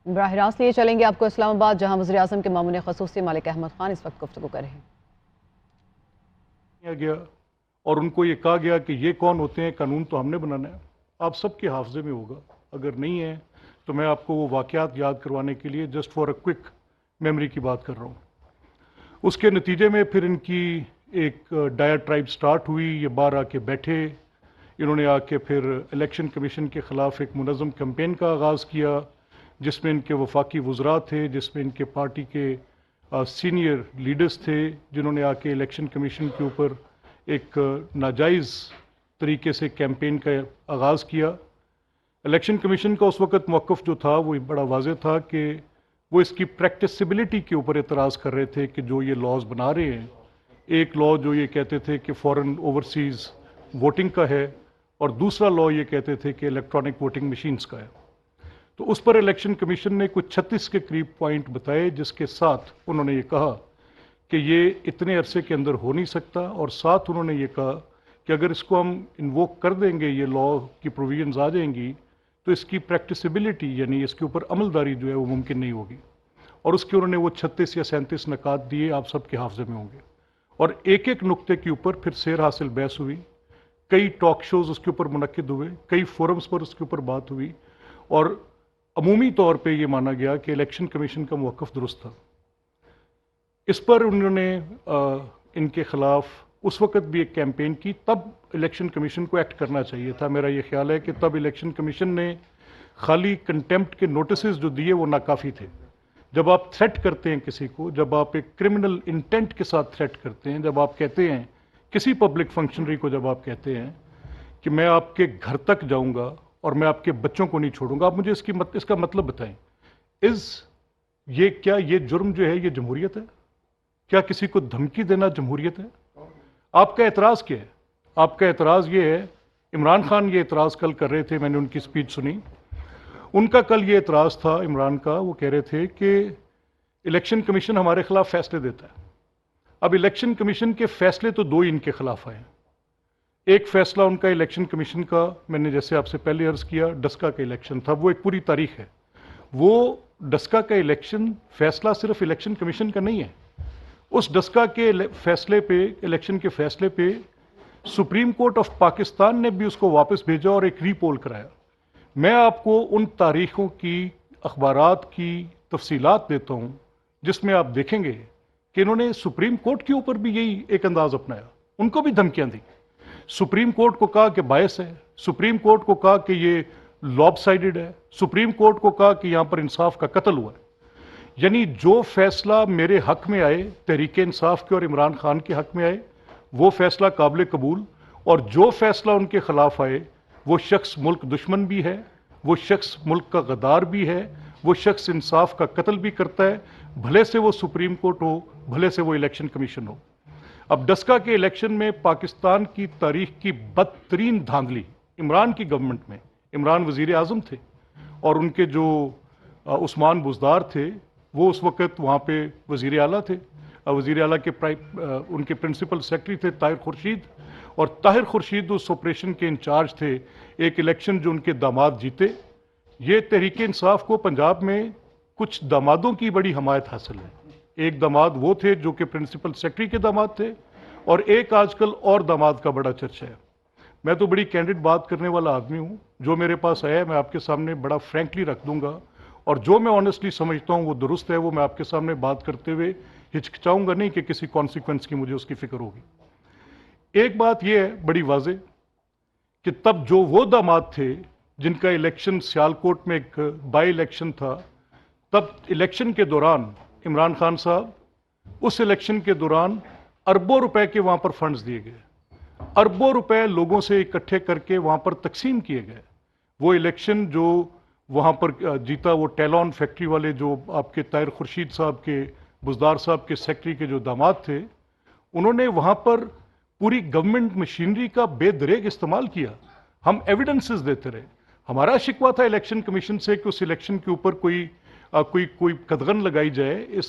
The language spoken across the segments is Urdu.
براہ راست لیے چلیں گے آپ کو اسلام آباد، جہاں وزیر اعظم کے مامون خصوصی ملک احمد خان اس وقت گفتگو کر رہے ہیں۔ گیا اور ان کو یہ کہا گیا کہ یہ کون ہوتے ہیں، قانون تو ہم نے بنانا ہے۔ آپ سب کے حافظے میں ہوگا، اگر نہیں ہے تو میں آپ کو وہ واقعات یاد کروانے کے لیے just for a quick memory کی بات کر رہا ہوں۔ اس کے نتیجے میں پھر ان کی ایک ڈائٹرائب سٹارٹ ہوئی، یہ باہر آ کے بیٹھے، انہوں نے آ کے پھر الیکشن کمیشن کے خلاف ایک منظم کیمپین کا آغاز کیا، جس میں ان کے وفاقی وزراء تھے، جس میں ان کے پارٹی کے سینئر لیڈرز تھے، جنہوں نے آ کے الیکشن کمیشن کے اوپر ایک ناجائز طریقے سے کیمپین کا آغاز کیا۔ الیکشن کمیشن کا اس وقت موقف جو تھا وہ بڑا واضح تھا کہ وہ اس کی پریکٹسبلٹی کے اوپر اعتراض کر رہے تھے کہ جو یہ لاز بنا رہے ہیں، ایک لا جو یہ کہتے تھے کہ فورن اوورسیز ووٹنگ کا ہے، اور دوسرا لا یہ کہتے تھے کہ الیکٹرانک ووٹنگ مشینز کا ہے۔ تو اس پر الیکشن کمیشن نے کچھ 36 کے قریب پوائنٹ بتائے، جس کے ساتھ انہوں نے یہ کہا کہ یہ اتنے عرصے کے اندر ہو نہیں سکتا، اور ساتھ انہوں نے یہ کہا کہ اگر اس کو ہم انووک کر دیں گے، یہ لا کی پروویژنز آ جائیں گی، تو اس کی پریکٹسبلٹی یعنی اس کے اوپر عمل داری جو ہے وہ ممکن نہیں ہوگی۔ اور اس کے انہوں نے وہ 36 یا 37 نکات دیے، آپ سب کے حافظے میں ہوں گے، اور ایک ایک نقطے کے اوپر پھر سیر حاصل بحث ہوئی، کئی ٹاک شوز اس کے اوپر منعقد ہوئے، کئی فورمز پر اس کے اوپر بات ہوئی، اور عمومی طور پہ یہ مانا گیا کہ الیکشن کمیشن کا موقف درست تھا۔ اس پر انہوں نے ان کے خلاف اس وقت بھی ایک کیمپین کی، تب الیکشن کمیشن کو ایکٹ کرنا چاہیے تھا۔ میرا یہ خیال ہے کہ تب الیکشن کمیشن نے خالی کنٹیمپٹ کے نوٹسز جو دیے وہ ناکافی تھے۔ جب آپ تھریٹ کرتے ہیں کسی کو، جب آپ ایک کرمنل انٹینٹ کے ساتھ تھریٹ کرتے ہیں، جب آپ کہتے ہیں کسی پبلک فنکشنری کو، جب آپ کہتے ہیں کہ میں آپ کے گھر تک جاؤں گا اور میں آپ کے بچوں کو نہیں چھوڑوں گا، آپ مجھے اس کا مطلب بتائیں۔ کیا یہ جرم جو ہے یہ جمہوریت ہے؟ کیا کسی کو دھمکی دینا جمہوریت ہے؟ آپ کا اعتراض کیا ہے؟ آپ کا اعتراض یہ ہے، عمران خان یہ اعتراض کل کر رہے تھے، میں نے ان کی سپیچ سنی، ان کا کل یہ اعتراض تھا عمران کا، وہ کہہ رہے تھے کہ الیکشن کمیشن ہمارے خلاف فیصلے دیتا ہے۔ اب الیکشن کمیشن کے فیصلے تو دو ہی ان کے خلاف آئے ہیں۔ ایک فیصلہ ان کا الیکشن کمیشن کا، میں نے جیسے آپ سے پہلے عرض کیا، ڈسکا کا الیکشن تھا، وہ ایک پوری تاریخ ہے۔ وہ ڈسکا کا الیکشن فیصلہ صرف الیکشن کمیشن کا نہیں ہے، اس ڈسکا کے فیصلے پہ، الیکشن کے فیصلے پہ سپریم کورٹ آف پاکستان نے بھی اس کو واپس بھیجا اور ایک ری پول کرایا۔ میں آپ کو ان تاریخوں کی، اخبارات کی تفصیلات دیتا ہوں، جس میں آپ دیکھیں گے کہ انہوں نے سپریم کورٹ کے اوپر بھی یہی ایک انداز اپنایا، ان کو بھی دھمکیاں دی، سپریم کورٹ کو کہا کہ باعث ہے، سپریم کورٹ کو کہا کہ یہ لاب سائیڈڈ ہے، سپریم کورٹ کو کہا کہ یہاں پر انصاف کا قتل ہوا ہے۔ یعنی جو فیصلہ میرے حق میں آئے، تحریک انصاف کے اور عمران خان کے حق میں آئے، وہ فیصلہ قابل قبول، اور جو فیصلہ ان کے خلاف آئے، وہ شخص ملک دشمن بھی ہے، وہ شخص ملک کا غدار بھی ہے، وہ شخص انصاف کا قتل بھی کرتا ہے، بھلے سے وہ سپریم کورٹ ہو، بھلے سے وہ الیکشن کمیشن ہو۔ اب ڈسکا کے الیکشن میں پاکستان کی تاریخ کی بدترین دھاندلی عمران کی گورنمنٹ میں، عمران وزیر اعظم تھے، اور ان کے جو عثمان بزدار تھے، وہ اس وقت وہاں پہ وزیر اعلیٰ تھے، وزیر اعلیٰ کے ان کے پرنسپل سیکرٹری تھے طاہر خورشید، اور طاہر خورشید اس آپریشن کے انچارج تھے۔ ایک الیکشن جو ان کے داماد جیتے، یہ تحریک انصاف کو پنجاب میں کچھ دامادوں کی بڑی حمایت حاصل ہے۔ ایک داماد وہ تھے جو کہ پرنسپل سیکرٹری کے داماد تھے، اور ایک آج کل اور داماد کا بڑا چرچا ہے۔ میں تو بڑی کینڈیڈ بات کرنے والا آدمی ہوں، جو میرے پاس آیا ہے میں آپ کے سامنے بڑا فرینکلی رکھ دوں گا، اور جو میں آنیسٹلی سمجھتا ہوں وہ درست ہے، وہ میں آپ کے سامنے بات کرتے ہوئے ہچکچاؤں گا نہیں کہ کسی کانسیکوینس کی مجھے اس کی فکر ہوگی۔ ایک بات یہ ہے بڑی واضح کہ تب جو وہ داماد تھے جن کا الیکشن سیالکوٹ میں ایک بائی الیکشن تھا، تب الیکشن کے دوران عمران خان صاحب، اس الیکشن کے دوران اربوں روپے کے وہاں پر فنڈز دیے گئے، اربوں روپے لوگوں سے اکٹھے کر کے وہاں پر تقسیم کیے گئے۔ وہ الیکشن جو وہاں پر جیتا، وہ ٹیلون فیکٹری والے جو آپ کے طاہر خورشید صاحب کے، بزدار صاحب کے سیکرٹری کے جو داماد تھے، انہوں نے وہاں پر پوری گورنمنٹ مشینری کا بے دریغ استعمال کیا۔ ہم ایویڈنسز دیتے رہے۔ ہمارا شکوہ تھا الیکشن کمیشن سے کہ اس الیکشن کے اوپر کوئی قدغن لگائی جائے، اس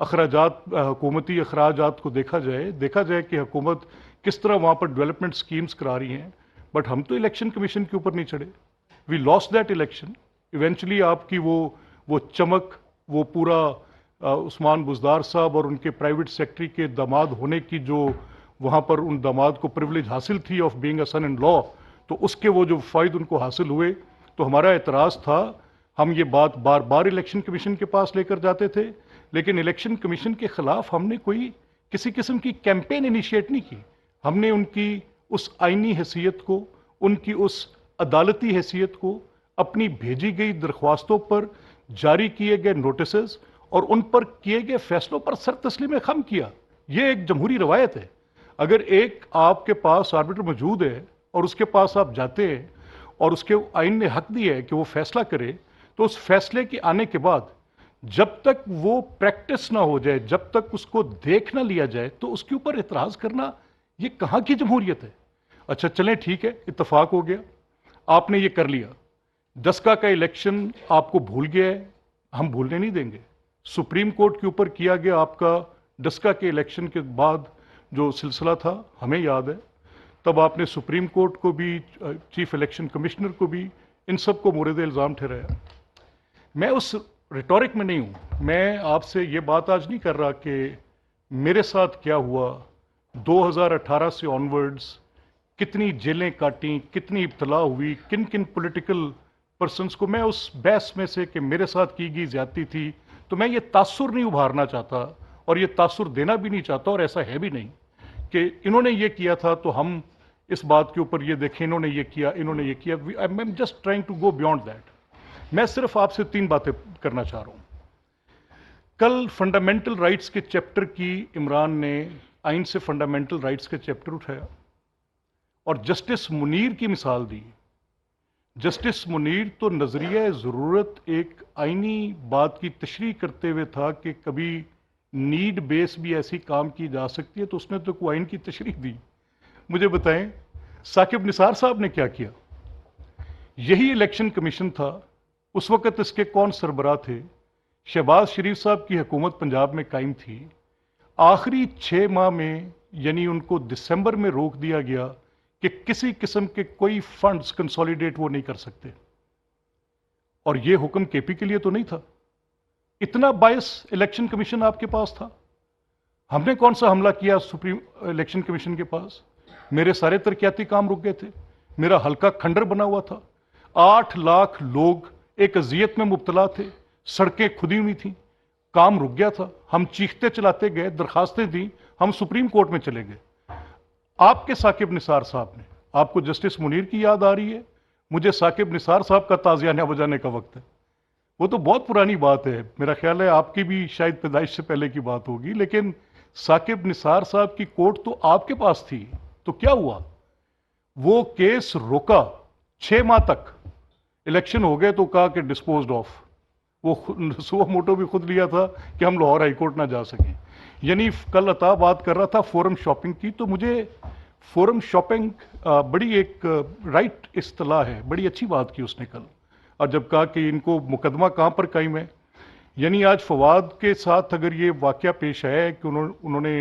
حکومتی اخراجات کو دیکھا جائے کہ حکومت کس طرح وہاں پر ڈیولپمنٹ سکیمز کرا رہی ہیں، بٹ ہم تو الیکشن کمیشن کے اوپر نہیں چڑھے۔ وی لاسٹ دیٹ الیکشن۔ ایونچولی آپ کی وہ وہ چمک, وہ پورا عثمان بزدار صاحب اور ان کے پرائیویٹ سیکٹری کے داماد ہونے کی جو وہاں پر ان داماد کو پریولیج حاصل تھی آف بینگ اے سن ان لا, تو اس کے وہ جو فائد ان کو حاصل ہوئے, تو ہمارا اعتراض تھا. ہم یہ بات بار بار الیکشن کمیشن کے پاس لے کر جاتے تھے, لیکن الیکشن کمیشن کے خلاف ہم نے کوئی کسی قسم کی کیمپین انیشیٹ نہیں کی. ہم نے ان کی اس آئینی حیثیت کو, ان کی اس عدالتی حیثیت کو اپنی بھیجی گئی درخواستوں پر, جاری کیے گئے نوٹسز اور ان پر کیے گئے فیصلوں پر سر تسلیم خم کیا. یہ ایک جمہوری روایت ہے. اگر ایک آپ کے پاس آربیٹر موجود ہے اور اس کے پاس آپ جاتے ہیں اور اس کے آئین نے حق دیا ہے کہ وہ فیصلہ کرے, تو اس فیصلے کے آنے کے بعد جب تک وہ پریکٹس نہ ہو جائے, جب تک اس کو دیکھ نہ لیا جائے, تو اس کے اوپر اعتراض کرنا یہ کہاں کی جمہوریت ہے؟ اچھا چلیں ٹھیک ہے, اتفاق ہو گیا, آپ نے یہ کر لیا. ڈسکا کا الیکشن آپ کو بھول گیا ہے, ہم بھولنے نہیں دیں گے. سپریم کورٹ کے اوپر کیا گیا آپ کا ڈسکا کے الیکشن کے بعد جو سلسلہ تھا, ہمیں یاد ہے. تب آپ نے سپریم کورٹ کو بھی, چیف الیکشن کمشنر کو بھی, ان سب کو مورد الزام ٹھہرایا. میں اس ریٹورک میں نہیں ہوں. میں آپ سے یہ بات آج نہیں کر رہا کہ میرے ساتھ کیا ہوا 2018 سے آنورڈز, کتنی جیلیں کاٹیں, کتنی ابتلا ہوئی, کن کن پولیٹیکل پرسنز کو. میں اس بحث میں سے کہ میرے ساتھ کی گئی زیادتی تھی, تو میں یہ تاثر نہیں ابھارنا چاہتا اور یہ تاثر دینا بھی نہیں چاہتا, اور ایسا ہے بھی نہیں کہ انہوں نے یہ کیا تھا تو ہم اس بات کے اوپر یہ دیکھیں انہوں نے یہ کیا, انہوں نے یہ کیا. I'm just trying to go beyond that. میں صرف آپ سے 3 باتیں کرنا چاہ رہا ہوں. کل فنڈامنٹل رائٹس کے چیپٹر کی عمران نے آئین سے فنڈامنٹل رائٹس کے چیپٹر اٹھایا اور جسٹس منیر کی مثال دی. جسٹس منیر تو نظریہ ضرورت ایک آئینی بات کی تشریح کرتے ہوئے تھا کہ کبھی نیڈ بیس بھی ایسی کام کی جا سکتی ہے, تو اس نے تو کوئی آئین کی تشریح دی. مجھے بتائیں ثاقب نثار صاحب نے کیا کیا؟ یہی الیکشن کمیشن تھا, اس وقت اس کے کون سربراہ تھے؟ شہباز شریف صاحب کی حکومت پنجاب میں قائم تھی. آخری 6 ماہ میں, یعنی ان کو دسمبر میں روک دیا گیا کہ کسی قسم کے کوئی فنڈز کنسولیڈیٹ وہ نہیں کر سکتے. اور یہ حکم کے پی کے لیے تو نہیں تھا. اتنا باعث الیکشن کمیشن آپ کے پاس تھا. ہم نے کون سا حملہ کیا سپریم الیکشن کمیشن کے پاس؟ میرے سارے ترقیاتی کام رک گئے تھے. میرا حلقہ کھنڈر بنا ہوا تھا. 8 لاکھ لوگ ایک اذیت میں مبتلا تھے, سڑکیں کھدی ہوئی تھیں, کام رک گیا تھا. ہم چیختے چلاتے گئے, درخواستیں دیں, ہم سپریم کورٹ میں چلے گئے. آپ کے ثاقب نثار صاحب نے, آپ کو جسٹس منیر کی یاد آ رہی ہے, مجھے ثاقب نثار صاحب کا تازیانہ بجانے کا وقت ہے. وہ تو بہت پرانی بات ہے, میرا خیال ہے آپ کی بھی شاید پیدائش سے پہلے کی بات ہوگی, لیکن ثاقب نثار صاحب کی کورٹ تو آپ کے پاس تھی. تو کیا ہوا؟ وہ کیس روکا 6 ماہ تک. الیکشن ہو گئے تو کہا کہ ڈسپوزڈ آف. وہ سو موٹو بھی خود لیا تھا کہ ہم لاہور ہائی کورٹ نہ جا سکیں. یعنی کل عطا بات کر رہا تھا فورم شاپنگ کی, تو مجھے فورم شاپنگ بڑی ایک رائٹ اصطلاح ہے, بڑی اچھی بات کی اس نے کل. اور جب کہا کہ ان کو مقدمہ کہاں پر قائم ہے, یعنی آج فواد کے ساتھ اگر یہ واقعہ پیش آیا ہے کہ انہوں نے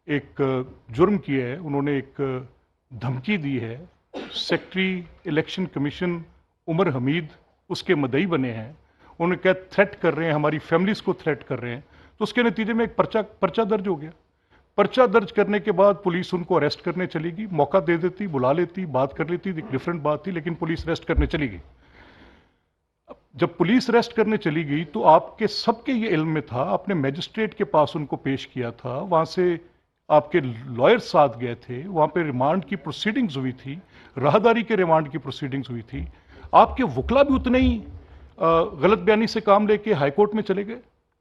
ایک جرم کیا ہے, انہوں نے ایک دھمکی دی ہے, سیکٹری الیکشن کمیشن عمر حمید اس کے مدعی بنے ہیں, انہوں نے کہا تھریٹ کر رہے ہیں, ہماری فیملیز کو تھریٹ کر رہے ہیں, تو اس کے نتیجے میں ایک پرچہ درج ہو گیا. پرچہ درج کرنے کے بعد پولیس ان کو اریسٹ کرنے چلی گئی. موقع دے دیتی, بلا لیتی, بات کر لیتی, ایک ڈفرینٹ بات تھی, لیکن پولیس اریسٹ کرنے چلی گئی. جب پولیس اریسٹ کرنے چلی گئی تو آپ کے سب کے یہ علم میں تھا, آپ نے میجسٹریٹ کے پاس ان کو پیش کیا تھا, وہاں سے آپ کے لائر ساتھ گئے تھے, وہاں پہ ریمانڈ کی پروسیڈنگز ہوئی تھی, راہداری کے ریمانڈ کی پروسیڈنگز ہوئی تھی. آپ کے وکلا بھی اتنے ہی غلط بیانی سے کام لے کے ہائی کورٹ میں چلے گئے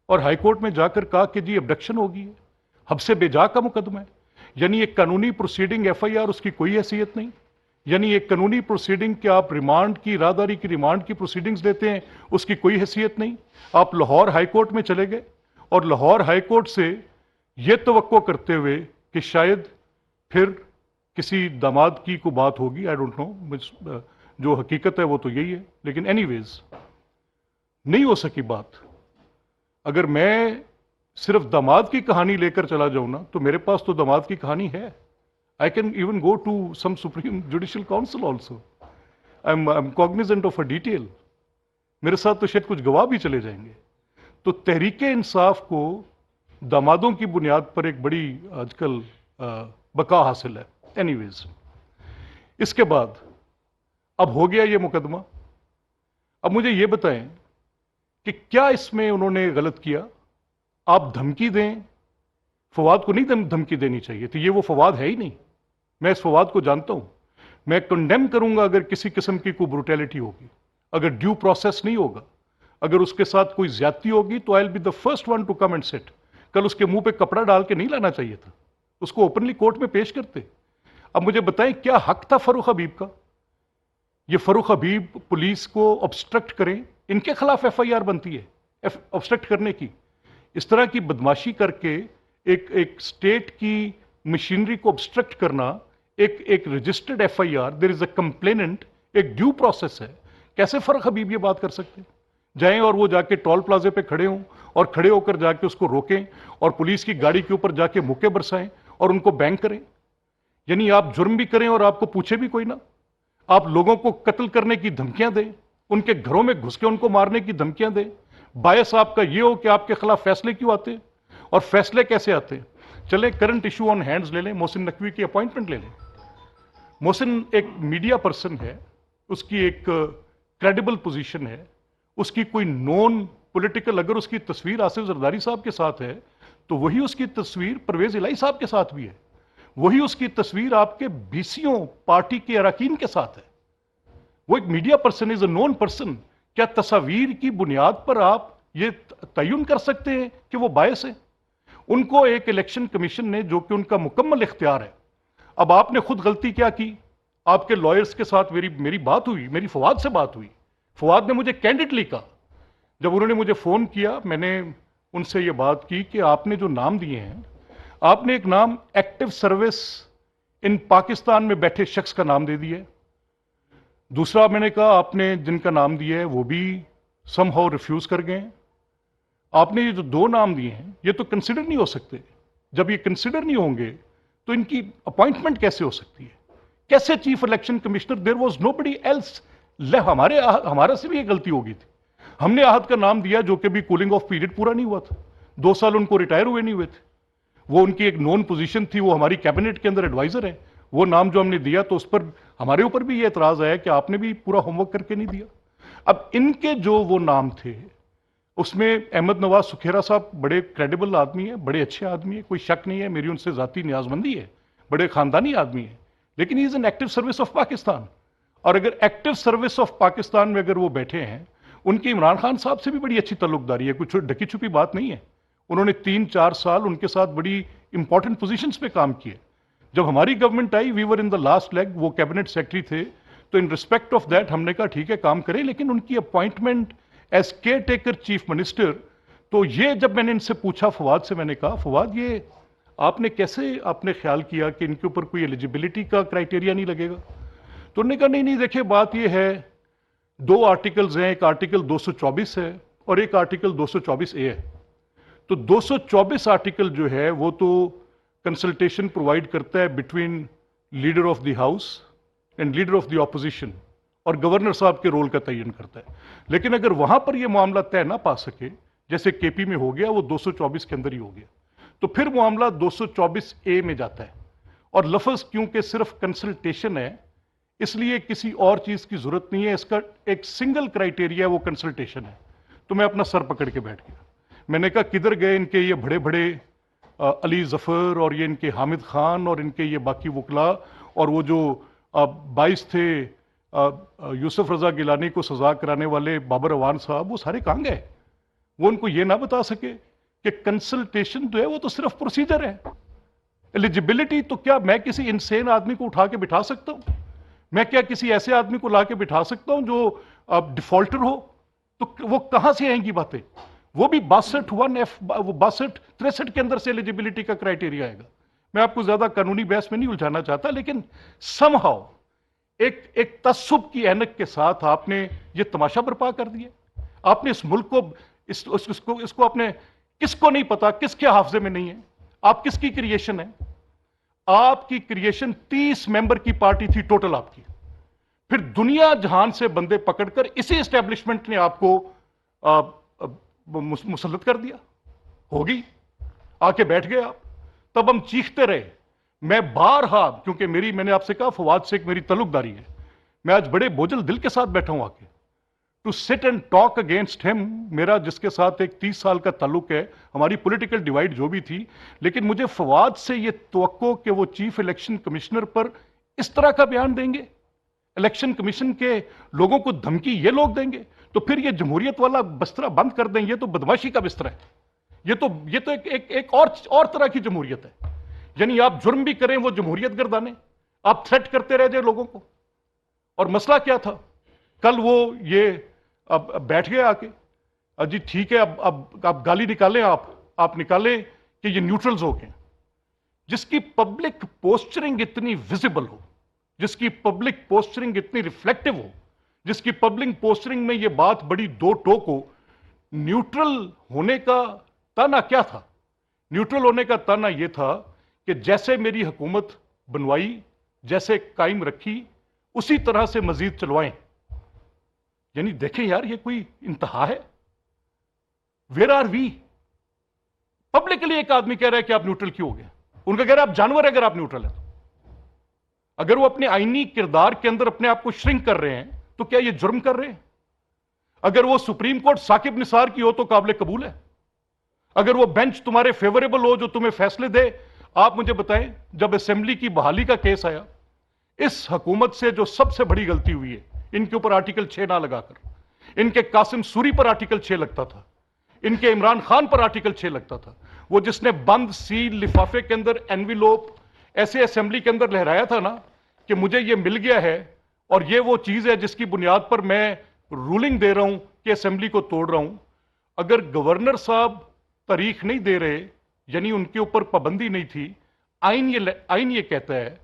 اور ہائی کورٹ میں جا کر کہا کہ جی ابڈکشن ہوگی, حبس بے جا کا مقدمہ ہے. یعنی ایک قانونی پروسیڈنگ ایف آئی آر اس کی کوئی حیثیت نہیں. یعنی ایک قانونی پروسیڈنگ کہ آپ ریمانڈ کی, راہداری کی ریمانڈ کی پروسیڈنگز لیتے ہیں, اس کی کوئی حیثیت نہیں. آپ لاہور ہائی کورٹ میں چلے گئے اور لاہور ہائی کورٹ سے یہ توقع کرتے ہوئے کہ شاید پھر کسی داماد کی کو بات ہوگی, آئی ڈونٹ نو, جو حقیقت ہے وہ تو یہی ہے, لیکن اینی ویز نہیں ہو سکی بات. اگر میں صرف داماد کی کہانی لے کر چلا جاؤں نا, تو میرے پاس تو داماد کی کہانی ہے. I can even go to some Supreme Judicial Council also. I'm cognizant of a detail. میرے ساتھ تو شاید کچھ گواہ بھی چلے جائیں گے. تو تحریک انصاف کو دامادوں کی بنیاد پر ایک بڑی آج کل بقا حاصل ہے. اینی ویز، اس کے بعد اب ہو گیا یہ مقدمہ. اب مجھے یہ بتائیں کہ کیا اس میں انہوں نے غلط کیا؟ آپ دھمکی دیں، فواد کو نہیں دھمکی دینی چاہیے تھی. یہ وہ فواد ہے ہی نہیں. میں اس فواد کو جانتا ہوں. میں کنڈیم کروں گا اگر کسی قسم کی کوئی بروٹیلٹی ہوگی، اگر ڈیو پروسیس نہیں ہوگا، اگر اس کے ساتھ کوئی زیادتی ہوگی تو I will be the first one to come and sit. کل اس کے منہ پہ کپڑا ڈال کے نہیں لانا چاہیے تھا، اس کو اوپنلی کورٹ میں پیش کرتے. اب مجھے بتائیں کیا حق تھا فاروق حبیب کا؟ یہ فاروق حبیب پولیس کو obstruct کریں، ان کے خلاف ایف آئی آر بنتی ہے obstruct کرنے کی. اس طرح کی بدماشی کر کے ایک اسٹیٹ کی مشینری کو obstruct کرنا، ایک registered F I R, there is a complainant, ایک ڈیو پروسیس ہے. کیسے فاروق حبیب یہ بات کر سکتے ہیں؟ جائیں اور وہ جا کے ٹول پلازے پہ کھڑے ہوں اور کھڑے ہو کر جا کے اس کو روکیں اور پولیس کی گاڑی کے اوپر جا کے مکے برسائیں اور ان کو بینک کریں. یعنی آپ جرم بھی کریں اور آپ کو پوچھے بھی کوئی نہ. آپ لوگوں کو قتل کرنے کی دھمکیاں دیں، ان کے گھروں میں گھس کے ان کو مارنے کی دھمکیاں دیں. باعث آپ کا یہ ہو کہ آپ کے خلاف فیصلے کیوں آتے ہیں اور فیصلے کیسے آتے ہیں؟ چلیں کرنٹ ایشو آن ہینڈز لے لیں، محسن نقوی کی اپوائنٹمنٹ لے لیں. محسن ایک میڈیا پرسن ہے، اس کی ایک کریڈیبل پوزیشن ہے، اس کی کوئی نون پولیٹیکل، اگر اس کی تصویر آصف زرداری صاحب کے ساتھ ہے تو وہی اس کی تصویر پرویز الہی صاحب کے ساتھ بھی ہے، وہی اس کی تصویر آپ کے بیسیوں پارٹی کے اراکین کے ساتھ ہے. وہ ایک میڈیا پرسن، از اے نون پرسن. کیا تصاویر کی بنیاد پر آپ یہ تعین کر سکتے ہیں کہ وہ باعث ہیں؟ ان کو ایک الیکشن کمیشن نے، جو کہ ان کا مکمل اختیار ہے. اب آپ نے خود غلطی کیا کی؟ آپ کے لائرز کے ساتھ میری بات ہوئی، میری فواد سے بات ہوئی. فواد نے مجھے کینڈیڈلی کہا، جب انہوں نے مجھے فون کیا، میں نے ان سے یہ بات کی کہ آپ نے جو نام دیے ہیں، آپ نے ایک نام ایکٹیو سروس ان پاکستان میں بیٹھے شخص کا نام دے دیا ہے. دوسرا میں نے کہا آپ نے جن کا نام دیا ہے وہ بھی سم ہاؤ ریفیوز کر گئے ہیں. آپ نے یہ جو دو نام دیے ہیں یہ تو کنسیڈر نہیں ہو سکتے. جب یہ کنسیڈر نہیں ہوں گے تو ان کی اپوائنٹمنٹ کیسے ہو سکتی ہے؟ کیسے chief election commissioner? There was nobody else. ہمارا سے بھی یہ غلطی ہو گئی تھی. ہم نے احد کا نام دیا جو کہ بھی کولنگ آف پیریڈ پورا نہیں ہوا تھا، 2 سال ان کو ریٹائر ہوئے نہیں ہوئے تھے. وہ ان کی ایک نون پوزیشن تھی، وہ ہماری کیبنٹ کے اندر ایڈوائزر ہے. وہ نام جو ہم نے دیا تو اس پر ہمارے اوپر بھی یہ اعتراض آیا کہ آپ نے بھی پورا ہوم ورک کر کے نہیں دیا. اب ان کے جو وہ نام تھے اس میں احمد نواز سکھیرا صاحب بڑے کریڈیبل آدمی ہیں، بڑے اچھے آدمی ہیں، کوئی شک نہیں ہے، میری ان سے ذاتی نیازمندی ہے، بڑے خاندانی آدمی ہیں. لیکن he is an active service of Pakistan. اور اگر ایکٹیو سروس آف پاکستان میں اگر وہ بیٹھے ہیں، ان کی عمران خان صاحب سے بھی بڑی اچھی تعلق داری ہے، کچھ ڈھکی چھپی بات نہیں ہے. انہوں نے 3-4 سال ان کے ساتھ بڑی امپورٹنٹ پوزیشنز پہ کام کیے. جب ہماری گورنمنٹ آئی، we were in the last leg, وہ کیبنٹ سیکرٹری تھے، تو ان ریسپیکٹ آف دیٹ ہم نے کہا ٹھیک ہے کام کریں، لیکن ان کی appointment as care taker chief minister. تو یہ جب میں نے ان سے پوچھا فواد سے، میں نے کہا فواد یہ آپ نے کیسے آپ نے خیال کیا کہ ان کے اوپر کوئی ایلیجیبلٹی کا کرائٹیریا نہیں لگے گا؟ تو انہوں نے کہا نہیں دیکھیں بات یہ ہے، 2 آرٹیکلز ہیں، ایک آرٹیکل 224 ہے اور ایک آرٹیکل 224A ہے. تو 224 آرٹیکل جو ہے وہ تو کنسلٹیشن پرووائڈ کرتا ہے between leader of the house and leader of the opposition, اور گورنر صاحب کے رول کا تعین کرتا ہے. لیکن اگر وہاں پر یہ معاملہ طے نہ پا سکے، جیسے کے پی میں ہو گیا، وہ 224 کے اندر ہی ہو گیا، تو پھر معاملہ 224A میں جاتا ہے. اور لفظ کیونکہ صرف کنسلٹیشن ہے، اس لیے کسی اور چیز کی ضرورت نہیں ہے، اس کا ایک سنگل کرائٹیریا وہ کنسلٹیشن ہے. تو میں اپنا سر پکڑ کے بیٹھ گیا. میں نے کہا کدھر گئے ان کے یہ بڑے بڑے علی ظفر اور یہ ان کے حامد خان اور ان کے یہ باقی وکلاء، اور وہ جو 22 تھے یوسف رضا گیلانی کو سزا کرانے والے بابر اعوان صاحب، وہ سارے کہاں گئے؟ وہ ان کو یہ نہ بتا سکے کہ کنسلٹیشن جو ہے وہ تو صرف پروسیجر ہے. ایلیجیبلٹی تو کیا میں کسی انسین آدمی کو اٹھا کے بٹھا سکتا ہوں؟ میں کیا کسی ایسے آدمی کو لا کے بٹھا سکتا ہوں جو ڈیفالٹر ہو؟ تو وہ کہاں سے آئیں گی باتیں؟ وہ بھی 62 کے اندر سے ایلیجیبلٹی کا کرائٹیریا آئے گا. میں آپ کو زیادہ قانونی بحث میں نہیں الجھانا چاہتا، لیکن سم ہاؤ ایک تعصب کی اینک کے ساتھ آپ نے یہ تماشا برپا کر دیا. آپ نے اس ملک کو اس کو اپنے کس کو نہیں پتا، کس کے حافظے میں نہیں ہے؟ آپ کس کی کریشن ہے؟ آپ کی کریشن 30 ممبر کی پارٹی تھی ٹوٹل آپ کی. پھر دنیا جہان سے بندے پکڑ کر اسی اسٹیبلشمنٹ نے آپ کو مسلط کر دیا. ہوگی آ کے بیٹھ گئے آپ. تب ہم چیختے رہے. میں بارہا, کیونکہ میں نے آپ سے کہا فواد سے ایک میری تعلق داری ہے, میں آج بڑے بوجھل دل کے ساتھ بیٹھا ہوں آ کے to sit and talk against ہم. میرا جس کے ساتھ ایک 30 سال کا تعلق ہے, ہماری پولیٹیکل ڈیوائڈ جو بھی تھی, لیکن مجھے فواد سے یہ توقع کہ وہ چیف الیکشن کمشنر پر اس طرح کا بیان دیں گے, الیکشن کمیشن کے لوگوں کو دھمکی یہ لوگ دیں گے, تو پھر یہ جمہوریت والا بسترا بند کر دیں. یہ تو بدماشی کا بستر ہے. یہ تو ایک اور طرح کی جمہوریت ہے. یعنی آپ جرم بھی کریں وہ جمہوریت گردانے, آپ تھریٹ کرتے رہ جائیں لوگوں کو. اور مسئلہ کیا تھا کل؟ وہ یہ اب بیٹھ گئے آ کے, جی ٹھیک ہے اب گالی نکالیں, آپ نکالیں کہ یہ نیوٹرلز ہو گئے. جس کی پبلک پوسچرنگ اتنی ویزیبل ہو, جس کی پبلک پوسچرنگ اتنی ریفلیکٹیو ہو, جس کی پبلک پوسچرنگ میں یہ بات بڑی دو ٹوک ہو, نیوٹرل ہونے کا تانا کیا تھا؟ نیوٹرل ہونے کا تانا یہ تھا کہ جیسے میری حکومت بنوائی, جیسے قائم رکھی, اسی طرح سے مزید چلوائیں. یعنی دیکھیں یار, یہ کوئی انتہا ہے. Where are we? پبلکلی ایک آدمی کہہ رہا ہے کہ آپ نیوٹرل کیوں ہو گئے. ان کا کہہ رہا ہے آپ جانور ہیں اگر آپ نیوٹرل ہیں تو. اگر وہ اپنے آئینی کردار کے اندر اپنے آپ کو شرنک کر رہے ہیں تو کیا یہ جرم کر رہے ہیں؟ اگر وہ سپریم کورٹ ثاقب نثار کی ہو تو قابل قبول ہے. اگر وہ بینچ تمہارے فیوریبل ہو جو تمہیں فیصلے دے. آپ مجھے بتائیں, جب اسمبلی کی بحالی کا کیس آیا, اس حکومت سے جو سب سے بڑی غلطی ہوئی ہے, ان کے اوپر آرٹیکل 6 نہ لگا کر, ان کے قاسم سوری پر آرٹیکل 6 لگتا تھا, ان کے عمران خان پر آرٹیکل 6 لگتا تھا. وہ جس نے بند سیل لفافے کے اندر اینویلوپ ایسے اسمبلی کے اندر لہرایا تھا نا کہ مجھے یہ مل گیا ہے اور یہ وہ چیز ہے جس کی بنیاد پر میں رولنگ دے رہا ہوں کہ اسمبلی کو توڑ رہا ہوں. اگر گورنر صاحب تاریخ نہیں دے رہے, یعنی ان کے اوپر پابندی نہیں تھی, آئین یہ کہتا ہے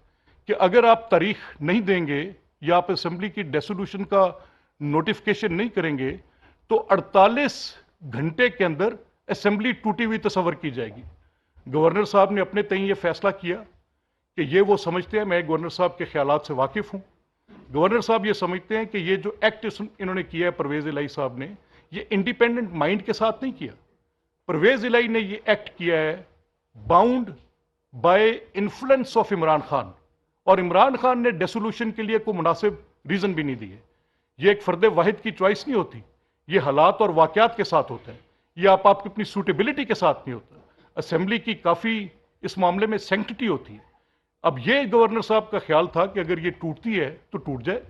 کہ اگر آپ تاریخ نہیں دیں گے یا آپ اسمبلی کی ڈیسولوشن کا نوٹیفکیشن نہیں کریں گے تو 48 گھنٹے کے اندر اسمبلی ٹوٹی ہوئی تصور کی جائے گی. گورنر صاحب نے اپنے تئیں یہ فیصلہ کیا کہ یہ وہ سمجھتے ہیں, میں گورنر صاحب کے خیالات سے واقف ہوں, گورنر صاحب یہ سمجھتے ہیں کہ یہ جو ایکٹ انہوں نے کیا ہے پرویز الہی صاحب نے, یہ انڈیپینڈنٹ مائنڈ کے ساتھ نہیں کیا. پرویز الہی نے یہ ایکٹ کیا ہے bound by influence of Imran Khan, اور عمران خان نے ڈیسولوشن کے لیے کوئی مناسب ریزن بھی نہیں دیے. یہ ایک فرد واحد کی چوائس نہیں ہوتی, یہ حالات اور واقعات کے ساتھ ہوتا ہے, یہ آپ کی اپنی سوٹیبلٹی کے ساتھ نہیں ہوتا. اسمبلی کی کافی اس معاملے میں سینکٹٹی ہوتی ہے. اب یہ گورنر صاحب کا خیال تھا کہ اگر یہ ٹوٹتی ہے تو ٹوٹ جائے.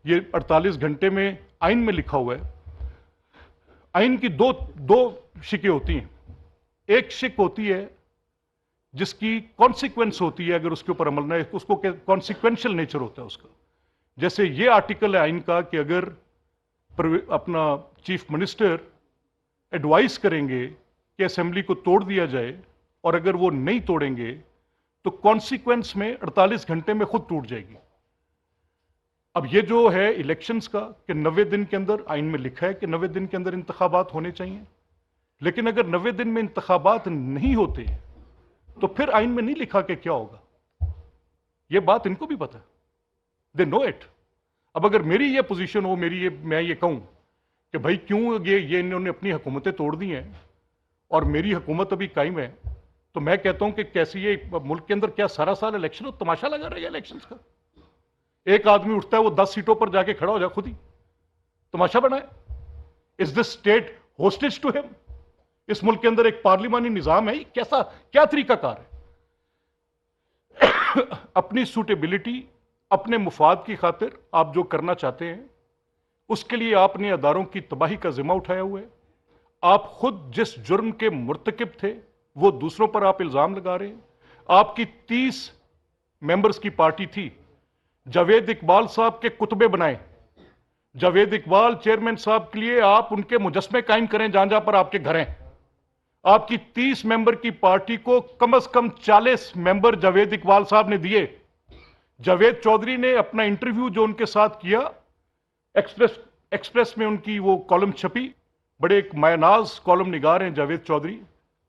یہ 48 گھنٹے میں آئین میں لکھا ہوا ہے. آئین کی دو شکیں ہوتی ہیں. ایک شک ہوتی ہے جس کی کانسیکوینس ہوتی ہے اگر اس کے اوپر عمل نہ, اس کو کانسیکوینشل نیچر ہوتا ہے اس کا. جیسے یہ آرٹیکل ہے آئین کا کہ اگر اپنا چیف منسٹر ایڈوائز کریں گے کہ اسمبلی کو توڑ دیا جائے اور اگر وہ نہیں توڑیں گے تو کانسیکوینس میں 48 گھنٹے میں خود ٹوٹ جائے گی. اب یہ جو ہے الیکشنز کا کہ 90 دن کے اندر آئین میں لکھا ہے کہ 90 دن کے اندر انتخابات ہونے چاہیے, لیکن اگر 90 دن میں انتخابات نہیں ہوتے تو پھر آئین میں نہیں لکھا کہ کیا ہوگا. یہ بات ان کو بھی پتا ہے, دے نو اٹ. اب اگر میری یہ پوزیشن ہو, میں یہ کہوں کہ بھائی کیوں یہ انہوں نے اپنی حکومتیں توڑ دی ہیں اور میری حکومت ابھی قائم ہے, تو میں کہتا ہوں کہ کیسی یہ ملک کے اندر کیا سارا سال الیکشن ہو, تماشا لگا رہا ہے الیکشنز کا. ایک آدمی اٹھتا ہے وہ 10 سیٹوں پر جا کے کھڑا ہو جائے, خود ہی تماشا بنائے. از دس اسٹیٹ ہوسٹیج ٹو ہم؟ اس ملک کے اندر ایک پارلیمانی نظام ہے, کیا طریقہ کار ہے؟ اپنی سوٹیبلٹی, اپنے مفاد کی خاطر آپ جو کرنا چاہتے ہیں اس کے لیے آپ نے اداروں کی تباہی کا ذمہ اٹھایا ہوا ہے. آپ خود جس جرم کے مرتکب تھے وہ دوسروں پر آپ الزام لگا رہے ہیں. آپ کی 30 ممبرز کی پارٹی تھی, جاوید اقبال صاحب کے کتبے بنائیں, جاوید اقبال چیئرمین صاحب کے لیے آپ ان کے مجسمے قائم کریں جہاں جہاں پر آپ کے گھر ہیں. آپ کی 30 ممبر کی پارٹی کو کم از کم 40 ممبر جاوید اقبال صاحب نے دیے. جاوید چودھری نے اپنا انٹرویو جو ان کے ساتھ کیا, ایکسپریس میں ان کی وہ کالم چھپی, بڑے ایک مایہ-ناز کالم نگار ہیں جاوید چودھری,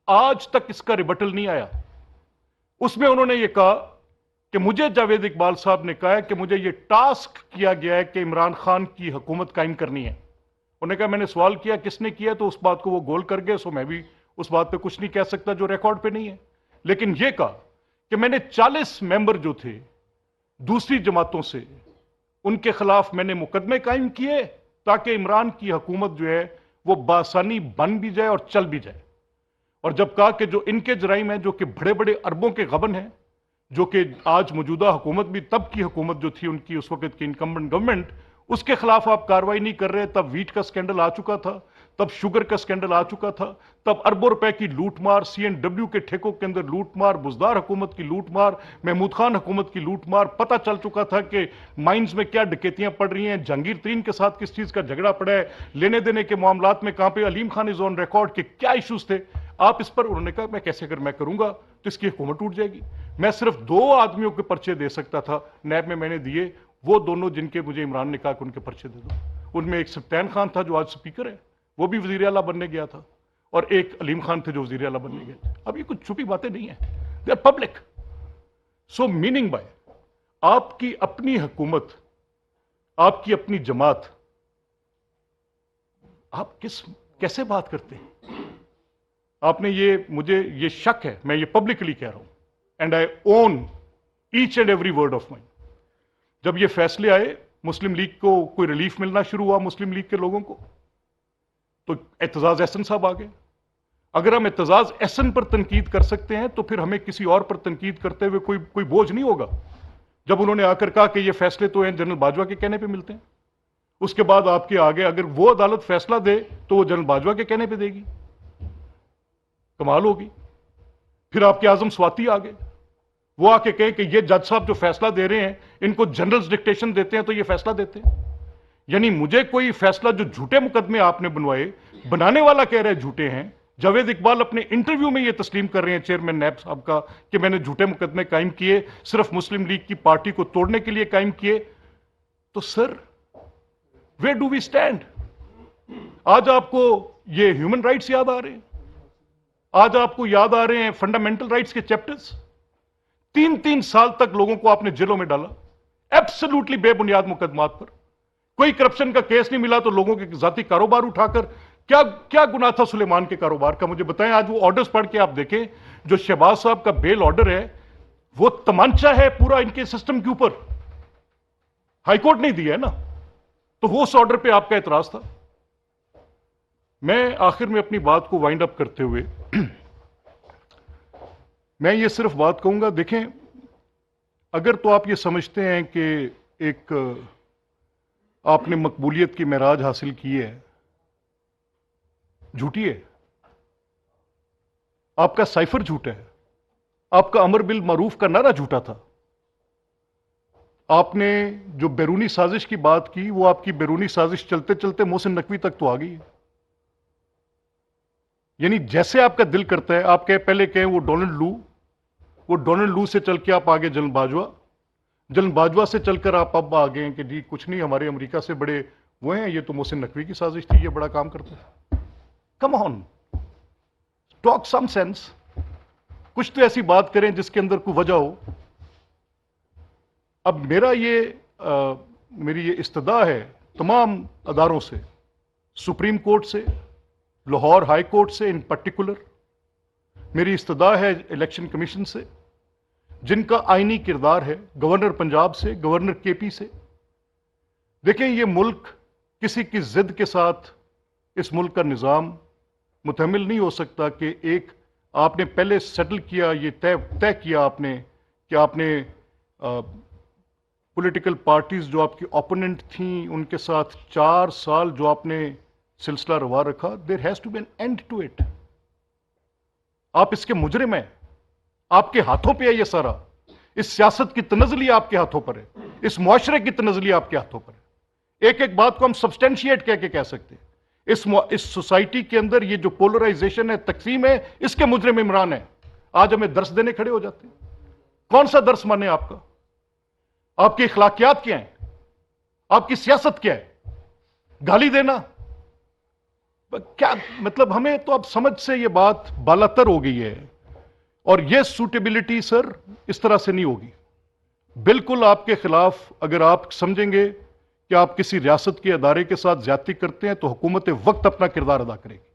آج تک اس کا ریبٹل نہیں آیا. اس میں انہوں نے یہ کہا کہ مجھے جاوید اقبال صاحب نے کہا ہے کہ مجھے یہ ٹاسک کیا گیا ہے کہ عمران خان کی حکومت قائم کرنی ہے. انہوں نے کہا میں نے سوال کیا کس نے کیا تو اس بات کو وہ گول کر گئے, سو میں بھی اس بات پہ کچھ نہیں کہہ سکتا جو ریکارڈ پہ نہیں ہے. لیکن یہ کہا کہ میں نے 40 ممبر جو تھے دوسری جماعتوں سے, ان کے خلاف میں نے مقدمے قائم کیے تاکہ عمران کی حکومت جو ہے وہ بآسانی بن بھی جائے اور چل بھی جائے. اور جب کہا کہ جو ان کے جرائم ہیں جو کہ بڑے بڑے اربوں کے غبن ہیں, جو کہ آج موجودہ حکومت بھی تب کی حکومت جو تھی ان کی اس وقت کی انکمبنٹ گورنمنٹ, اس کے خلاف آپ کاروائی نہیں کر رہے. تب ویٹ کا سکینڈل آ چکا تھا, تب شوگر کا سکینڈل آ چکا تھا, تب اربوں روپے کی لوٹ مار, CNW کے ٹھیکوں کے اندر لوٹ مار, بزدار حکومت کی لوٹ مار, محمود خان حکومت کی لوٹ مار, پتہ چل چکا تھا کہ مائنز میں کیا ڈکیتیاں پڑ رہی ہیں, جہانگیر ترین کے ساتھ کس چیز کا جھگڑا پڑا ہے, لینے دینے کے معاملات میں کہاں پہ علیم خان از آن ریکارڈ کے کیا ایشوز تھے. آپ اس پر, انہوں نے کہا میں کیسے, اگر میں کروں گا تو اس کی حکومت ٹوٹ جائے گی. میں صرف 2 آدمیوں کے پرچے دے سکتا تھا, نیب میں نے دیے, وہ دونوں جن کے مجھے عمران نے کہا کہ ان کے پرچے دے دو. ان میں ایک سبطین خان تھا جو آج سپیکر ہے, وہ بھی وزیر اعلیٰ بننے گیا تھا, اور ایک علیم خان تھے جو وزیر اعلیٰ بننے گئے تھے. اب یہ کچھ چھپی باتیں نہیں ہیں, they are public. So meaning by آپ کی اپنی حکومت, آپ کی اپنی جماعت, آپ کیسے بات کرتے ہیں؟ آپ نے مجھے یہ شک ہے, میں یہ پبلکلی کہہ رہا ہوں, and I own each and every word of mine. جب یہ فیصلے آئے, مسلم لیگ کو کوئی ریلیف ملنا شروع ہوا, مسلم لیگ کے لوگوں کو, تو اعتزاز احسن صاحب آ گئے. اگر ہم اعتزاز احسن پر تنقید کر سکتے ہیں تو پھر ہمیں کسی اور پر تنقید کرتے ہوئے کوئی بوجھ نہیں ہوگا. جب انہوں نے آ کر کہا کہ یہ فیصلے تو ہیں جنرل باجوہ کے کہنے پہ ملتے ہیں, اس کے بعد آپ کے آگے اگر وہ عدالت فیصلہ دے تو وہ جنرل باجوہ کے کہنے پہ دے گی, کمال ہوگی. پھر آپ کے اعظم سواتی آگے, وہ آ کے کہیں کہ یہ جج صاحب جو فیصلہ دے رہے ہیں ان کو جنرلز ڈکٹیشن دیتے ہیں تو یہ فیصلہ دیتے ہیں. یعنی مجھے کوئی فیصلہ جو جھوٹے مقدمے آپ نے بنوائے, بنانے والا کہہ رہے جھوٹے ہیں. جاوید اقبال اپنے انٹرویو میں یہ تسلیم کر رہے ہیں چیئرمین نیب صاحب کا کہ میں نے جھوٹے مقدمے قائم کیے, صرف مسلم لیگ کی پارٹی کو توڑنے کے لیے قائم کیے. تو سر ویئر ڈو وی سٹینڈ؟ آج آپ کو یہ ہیومن رائٹس یاد آ رہے ہیں, آج آپ کو یاد آ رہے ہیں فنڈامنٹل رائٹس کے چیپٹرز. 3 سال تک لوگوں کو آپ نے جیلوں میں ڈالا, ایبسلوٹلی بے بنیاد مقدمات پر. کوئی کرپشن کا کیس نہیں ملا تو لوگوں کے ذاتی کاروبار اٹھا کر, کیا گناہ تھا سلیمان کے کاروبار کا مجھے بتائیں. آج وہ آرڈرز پڑھ کے آپ دیکھیں, جو شہباز صاحب کا بیل آرڈر ہے وہ تمانچہ ہے پورا ان کے سسٹم کے اوپر. ہائی کورٹ نہیں دیا ہے نا, تو وہ اس آرڈر پہ آپ کا اعتراض تھا. میں آخر میں اپنی بات کو وائنڈ اپ کرتے ہوئے میں یہ صرف بات کہوں گا, دیکھیں اگر تو آپ یہ سمجھتے ہیں کہ ایک آپ نے مقبولیت کی معراج حاصل کی ہے, جھوٹی ہے. آپ کا سائفر جھوٹا ہے, آپ کا امر بالمعروف کا نعرہ جھوٹا تھا. آپ نے جو بیرونی سازش کی بات کی وہ آپ کی بیرونی سازش چلتے چلتے محسن نقوی تک تو آ گئی ہے. یعنی جیسے آپ کا دل کرتا ہے آپ پہلے کہیں وہ ڈونلڈ لو سے چل کے آپ آگے جنرل باجوہ سے چل کر آپ اب آگے ہیں کہ جی کچھ نہیں, ہمارے امریکہ سے بڑے وہ ہیں, یہ تو محسن نقوی کی سازش تھی, یہ بڑا کام کرتا ہے. کم آن, ٹاک سم سینس. کچھ تو ایسی بات کریں جس کے اندر کوئی وجہ ہو. اب میری یہ استدعا ہے تمام اداروں سے, سپریم کورٹ سے, لاہور ہائی کورٹ سے ان پرٹیکولر, میری استدعا ہے الیکشن کمیشن سے, جن کا آئینی کردار ہے, گورنر پنجاب سے, گورنر KP سے. دیکھیں یہ ملک کسی کی ضد کے ساتھ, اس ملک کا نظام متحمل نہیں ہو سکتا کہ ایک آپ نے پہلے سیٹل کیا, یہ طے کیا آپ نے کہ آپ نے پولیٹیکل پارٹیز جو آپ کی اوپوننٹ تھیں ان کے ساتھ 4 سال جو آپ نے سلسلہ روا رکھا, there has to be an end to it. آپ اس کے مجرم ہیں, آپ کے ہاتھوں پہ ہے یہ سارا. اس سیاست کی تنزلی آپ کے ہاتھوں پر ہے, اس معاشرے کی تنزلی آپ کے ہاتھوں پر ہے. ایک ایک بات کو ہم سبسٹینشیٹ کہہ سکتے ہیں. اس سوسائٹی کے اندر یہ جو پولرائزیشن ہے, تقسیم ہے, اس کے مجرم عمران ہے. آج ہمیں درس دینے کھڑے ہو جاتے ہیں. کون سا درس مانے آپ کا؟ آپ کی اخلاقیات کیا ہیں؟ آپ کی سیاست کیا ہے؟ گالی دینا کیا مطلب؟ ہمیں تو اب سمجھ سے یہ بات بالاتر ہو گئی ہے, اور یہ سوٹیبلٹی سر اس طرح سے نہیں ہوگی. بالکل آپ کے خلاف اگر آپ سمجھیں گے کہ آپ کسی ریاست کے ادارے کے ساتھ زیادتی کرتے ہیں تو حکومت وقت اپنا کردار ادا کرے گی.